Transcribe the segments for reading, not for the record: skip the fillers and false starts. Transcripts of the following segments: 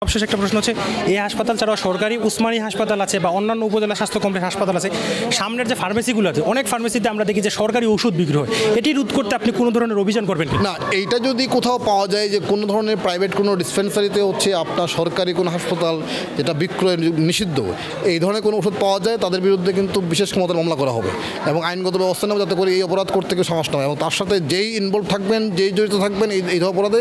সবশেষ একটা প্রশ্ন হচ্ছে, এই হাসপাতাল ছাড়াও সরকারি উসমানী হাসপাতাল আছে বা অন্যান্য উপজেলা স্বাস্থ্য কমপ্লেক্স হাসপাতাল আছে, সামনের যে ফার্মেসিগুলো আছে অনেক ফার্মেসিতে আমরা দেখি যে সরকারি ওষুধ বিক্রি হয়, এটি রোধ করতে আপনি কোনো ধরনের অভিযান করবেন কি? না, এইটা যদি কোথাও পাওয়া যায় যে কোনো ধরনের প্রাইভেট কোনো ডিসপেন্সারিতে হচ্ছে আপনার সরকারি কোনো হাসপাতাল যেটা বিক্রয় নিষিদ্ধ, এই ধরনের কোনো ওষুধ পাওয়া যায় তাদের বিরুদ্ধে কিন্তু বিশেষ ক্ষমতার মামলা করা হবে এবং আইনগত ব্যবস্থা নেবে যাতে করে এই অপরাধ করতে কেউ সাহস না হয় এবং তার সাথে যেই ইনভলভ থাকবেন, যেই জড়িত থাকবেন এই অপরাধে,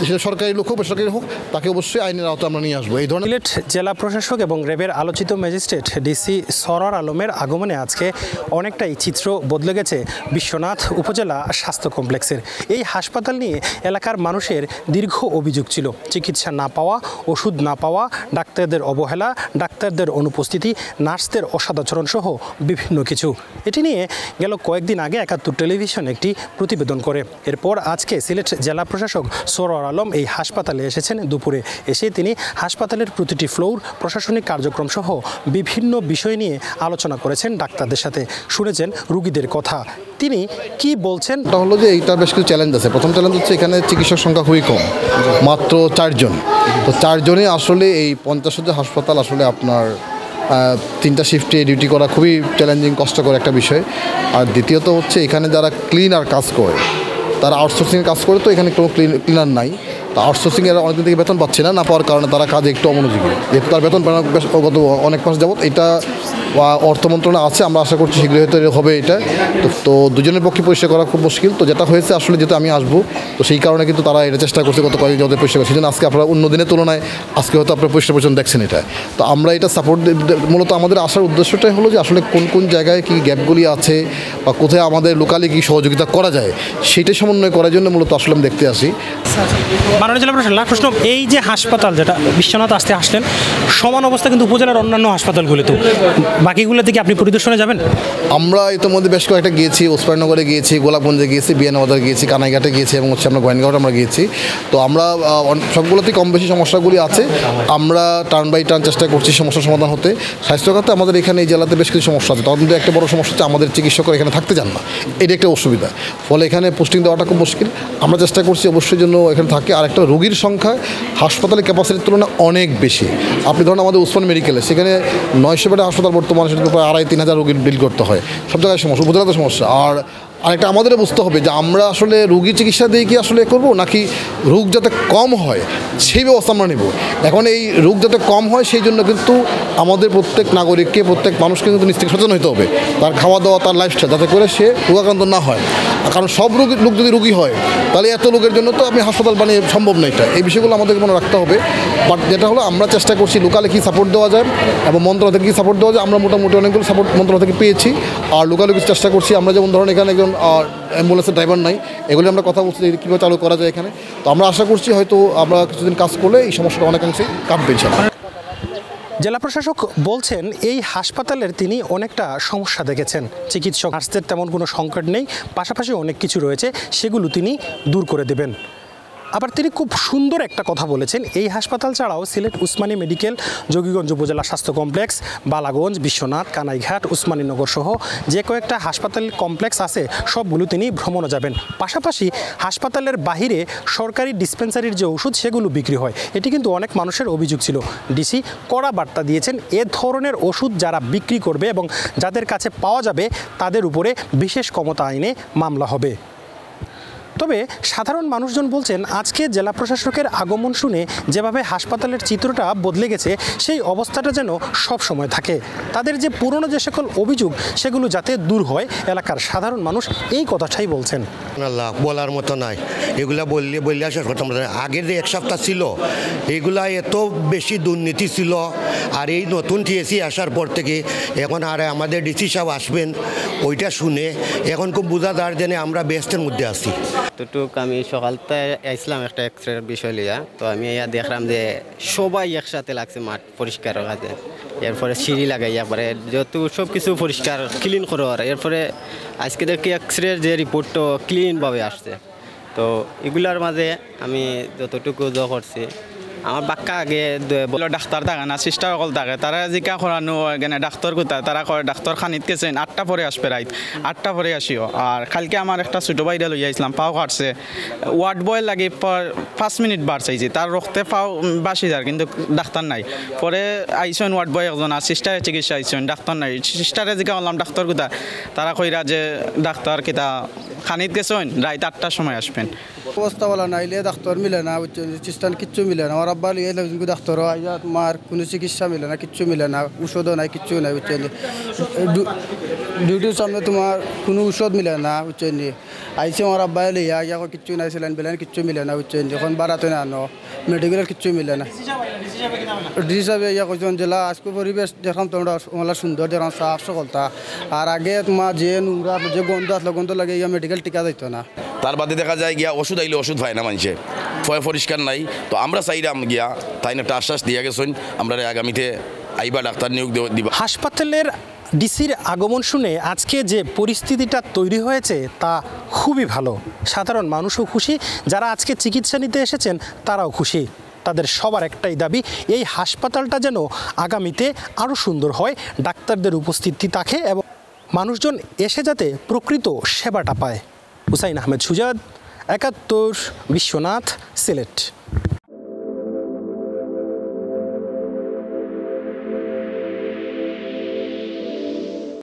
সেটা সরকারি লোক হোক বেসরকারি হোক, তাকে অবশ্যই আইনের আওতায় আমরা নিয়ে আসবো। এই ধরনের সিলেট জেলা প্রশাসক এবং র্যাবের আলোচিত ম্যাজিস্ট্রেট ডিসি সরওয়ার আলমের আগমনে আজকে অনেকটাই চিত্র বদলে গেছে বিশ্বনাথ উপজেলা স্বাস্থ্য কমপ্লেক্সের। এই হাসপাতাল নিয়ে এলাকার মানুষের দীর্ঘ অভিযোগ ছিল, চিকিৎসা না পাওয়া, ওষুধ না পাওয়া, ডাক্তারদের অবহেলা, ডাক্তারদের অনুপস্থিতি, নার্সদের অসদাচরণ সহ বিভিন্ন কিছু। এটি নিয়ে গেল কয়েকদিন আগে ৭১ টেলিভিশন একটি প্রতিবেদন করে। এরপর আজকে সিলেট জেলা প্রশাসক সরওয়ার আলম এই হাসপাতালে এসেছেন দুপুরে। এসে তিনি হাসপাতালের প্রতিটি ফ্লোর, প্রশাসনিক কার্যক্রম সহ বিভিন্ন বিষয় নিয়ে আলোচনা করেছেন ডাক্তারদের সাথে, শুনেছেন রুগীদের কথা। তিনি কি বলছেন? এটা হলো যে এইটা বেশ কিছু চ্যালেঞ্জ আছে। প্রথম চ্যালেঞ্জ হচ্ছে এখানে চিকিৎসক সংখ্যা খুবই কম, মাত্র 4 জন। তো 4 জনে আসলে এই 50 শয্যা হাসপাতাল আসলে আপনার 3টা শিফটে ডিউটি করা খুবই চ্যালেঞ্জিং, কষ্টকর একটা বিষয়। আর দ্বিতীয়ত হচ্ছে এখানে যারা ক্লিনার কাজ করে তারা আউটসোর্সিংয়ের কাজ করে, তো এখানে কোনো ক্লিনার নাই। তো আউটসোর্সিংয়ের অনেকদিন থেকে বেতন পাচ্ছে না পাওয়ার কারণে তারা কাজে একটু অমনোযোগী, যেহেতু তার বেতন বেশ গত অনেক মাস যাবত এটা অর্থ মন্ত্রণালয় আছে, আমরা আশা করছি শীঘ্রই হয়তো হবে এটা। তো দুজনের পক্ষে পরিষ্কার করা খুব মুশকিল। তো যেটা হয়েছে আসলে যেহেতু আমি আসবো, তো সেই কারণে কিন্তু তারা এটা চেষ্টা করছে গত কয়েকদিন যাদের পরিষ্কার করে, সেই জন্য আজকে আপনারা অন্য দিনের তুলনায় আজকে হয়তো আপনারা পরিষ্কার পরিচ্ছন্ন দেখছেন এটা। তো আমরা এটা সাপোর্ট, মূলত আমাদের আসার উদ্দেশ্যটাই হলো যে আসলে কোন কোন জায়গায় কী গ্যাপগুলি আছে বা কোথায় আমাদের লোকালি কী সহযোগিতা করা যায় সেইটাই সমন্বয় করার জন্য মূলত আসলে আমি দেখতে আসি। মাননীয় জেলা প্রশাসক, লাস্ট প্রশ্ন, এই যে হাসপাতাল যেটা বিশ্বনাথ আসতে আসলেন, সমান অবস্থা কিন্তু উপজেলার অন্যান্য হাসপাতালগুলিতে, বাকিগুলোতে কি আপনি পরিদর্শনে যাবেন? আমরা ইতিমধ্যে বেশ কয়েকটা গিয়েছি, ওসমানীনগরে গিয়েছি, গোলাপগঞ্জে গিয়েছি, বিয়ানীবাজার গিয়েছি, কানাইঘাটে গিয়েছি এবং হচ্ছে আমরা গোয়েন্দাঘাটে আমরা গিয়েছি। তো আমরা সবগুলোতেই কম বেশি সমস্যাগুলি আছে। আমরা টার্ন বাই টার্ন চেষ্টা করছি সমস্যার সমাধান হতে। স্বাস্থ্যখাতে আমাদের এখানে এই জেলাতে বেশ কিছু সমস্যা আছে, তার মধ্যে একটা বড় সমস্যা হচ্ছে আমাদের চিকিৎসকরা এখানে থাকতে চান না, এটা একটা অসুবিধা। ফলে এখানে পোস্টিং দেওয়াটা খুব মুশকিল। আমরা চেষ্টা করছি অবশ্যই জন্য এখানে থাকে। আর একটা রোগীর সংখ্যা হাসপাতালের ক্যাপাসিটির তুলনায় অনেক বেশি। আপনি ধরুন আমাদের উসমানী মেডিকেলে, সেখানে 900 বেডের হাসপাতাল, বর্তমানে সেটা প্রায় 2,500-3,000 রোগীর ডিল করতে হয়। সব জায়গায় সমস্যা, উপজেলাতে সমস্যা। আর আরেকটা আমাদেরও বুঝতে হবে যে আমরা আসলে রোগী চিকিৎসা দিয়ে কি আসলে করবো, নাকি রোগ যাতে কম হয় সেই ব্যবস্থা আমরা নেব। এখন এই রোগ যাতে কম হয় সেই জন্য কিন্তু আমাদের প্রত্যেক নাগরিককে, প্রত্যেক মানুষকে কিন্তু নিজ থেকে সচেতন হতে হবে, তার খাওয়া দাওয়া, তার লাইফস্টাইল, যাতে করে সে রোগাক্রান্ত না হয়। কারণ সব লোক যদি রোগী হয় তাহলে এত লোকের জন্য তো আপনি হাসপাতাল বানিয়ে সম্ভব না। এটা এই বিষয়গুলো আমাদেরকে মনে রাখতে হবে। বাট যেটা হলো আমরা চেষ্টা করছি লোকালে কী সাপোর্ট দেওয়া যায় এবং মন্ত্রণালয় থেকে কী সাপোর্ট দেওয়া যায়, আমরা মোটামুটি অনেকগুলো সাপোর্ট মন্ত্রণালয় থেকে পেয়েছি। আর লোকালে কিছু চেষ্টা করছি আমরা, যেমন ধরুন এখানে একজন অ্যাম্বুলেন্সের ড্রাইভার নাই, এগুলি আমরা কথা বলছি কীভাবে চালু করা যায় এখানে। তো আমরা আশা করছি হয়তো আমরা কিছুদিন কাজ করলে এই সমস্যাটা অনেকাংশেই কাটবে ইনশাআল্লাহ। জেলা প্রশাসক বলছেন এই হাসপাতালের তিনি অনেকটা সমস্যা দেখেছেন, চিকিৎসক নার্সদের তেমন কোনো সংকট নেই, পাশাপাশি অনেক কিছু রয়েছে, সেগুলো তিনি দূর করে দেবেন। আবার তিনি খুব সুন্দর একটা কথা বলেছেন, এই হাসপাতাল ছাড়াও সিলেট উসমানী মেডিকেল, যোগীগঞ্জ উপজেলা স্বাস্থ্য কমপ্লেক্স, বালাগঞ্জ, বিশ্বনাথ, কানাইঘাট, উসমানীনগর সহ যে কয়েকটা হাসপাতাল কমপ্লেক্স আছে সবগুলো তিনি ভ্রমণে যাবেন। পাশাপাশি হাসপাতালের বাহিরে সরকারি ডিসপেন্সারির যে ওষুধ সেগুলো বিক্রি হয়, এটি কিন্তু অনেক মানুষের অভিযোগ ছিল। ডিসি কড়া বার্তা দিয়েছেন, এ ধরনের ওষুধ যারা বিক্রি করবে এবং যাদের কাছে পাওয়া যাবে তাদের উপরে বিশেষ ক্ষমতা আইনে মামলা হবে। তবে সাধারণ মানুষজন বলছেন, আজকে জেলা প্রশাসকের আগমন শুনে যেভাবে হাসপাতালের চিত্রটা বদলে গেছে সেই অবস্থাটা যেন সব সময় থাকে। তাদের যে পুরনো যে সকল অভিযোগ সেগুলো যাতে দূর হয়, এলাকার সাধারণ মানুষ এই কথাটাই বলছেন। আল্লাহ বলার মতো নাই, এগুলা বললে শেষ করতাম। আগের যে 1 সপ্তাহ ছিল এগুলা এত বেশি দুর্নীতি ছিল। আর এই নতুন টিএসি আসার পর থেকে এখন আর আমাদের ডিসি সাহেব আসবেন, ওইটা শুনে এখন খুব বোঝা যায় যে আমরা ব্যস্তের মধ্যে আছি। এতটুক আমি সকালতে আসলাম একটা এক্সরের বিষয় লিয়া, তো আমি ইয়া দেখলাম যে সবাই একসাথে লাগছে মাঠ পরিষ্কারের কাজে। এরপরে সিঁড়ি লাগাইয়া পরে যত সব কিছু পরিষ্কার ক্লিন করার, এরপরে আজকে দেখি এক্সরের যে রিপোর্টটা ক্লিনভাবে আসছে। তো এগুলার মাঝে আমি যতটুকু করছি আমার বাক্কা আগে বলো ডাক্তার থাকে না সিস্টার অকল থাকে তারা জিকা করানো এখানে ডাক্তার কোথায় তারা কয় ডাক্তার খানিত গেছেন 8টা পরে আসবে রাইত 8টা পরে আসিও আর কালকে আমার একটা ছোটো বাইরে লইয়া আসলাম পাও কাটছে ওয়ার্ড বয় লাগে 5 মিনিট বার চাইছে তার রক্তে পাও বাসি যার কিন্তু ডাক্তার নাই পরে আইসন ওয়ার্ড বয় একজন আর সিস্টারের চিকিৎসা আইসন ডাক্তার নাই সিস্টারে জিকা বললাম ডাক্তার কোথায় তারা কইরা যে ডাক্তার কিতা খানিত গেছেন রাইত 8টার সময় আসবেন অবস্থা বলা নাইলে ডাক্তার মিলে না চিকিৎসা কিচ্ছু মিলে না আমার আব্বা লিয়ে ডাক্তার আইয়া তোমার কোনো চিকিৎসা মিলে না কিচ্ছু মিলে না ওষুধও নাই কিচ্ছু নাই বুঝছেন ডিউটির সামনে তোমার কোনো ওষুধ মিলে না বুঝছেন আইসি আমার আব্বা লিয়া ইয়া কিচ্ছু নাই ছিলেন বেলেন কিচ্ছু মিলে না বুঝছেন যখন বাড়াতে না আনো মেডিকেলের কিচ্ছু মিলে না হিসাবে ইয়া করছেন জেলা আজকে পরিবেশ দেখলাম তোমরা ওলা সুন্দর দেখলাম সাফ সকলতা আর আগে তোমার যে নোংরা যে গন্ধ আসলো গন্ধ লাগে ইয়া মেডিকেল টিকা যাইত না তার বাদে দেখা যায় গিয়া ওষুধ আইলে ওষুধ পায় না মানুষে পরিষ্কার নাই তো আমরা চাইলাম গিয়া তাই একটা আশ্বাস দিয়া গেছেন আমরা আগামীতে আইবা ডাক্তার নিয়োগ দিব হাসপাতালের ডিসির আগমন শুনে আজকে যে পরিস্থিতিটা তৈরি হয়েছে তা খুবই ভালো সাধারণ মানুষও খুশি যারা আজকে চিকিৎসা নিতে এসেছেন তারাও খুশি তাদের সবার একটাই দাবি এই হাসপাতালটা যেন আগামীতে আরও সুন্দর হয় ডাক্তারদের উপস্থিতি থাকে এবং মানুষজন এসে যাতে প্রকৃত সেবাটা পায় হুসাইন আহমেদ সুজাদ 71 বিশ্বনাথ সিলেট।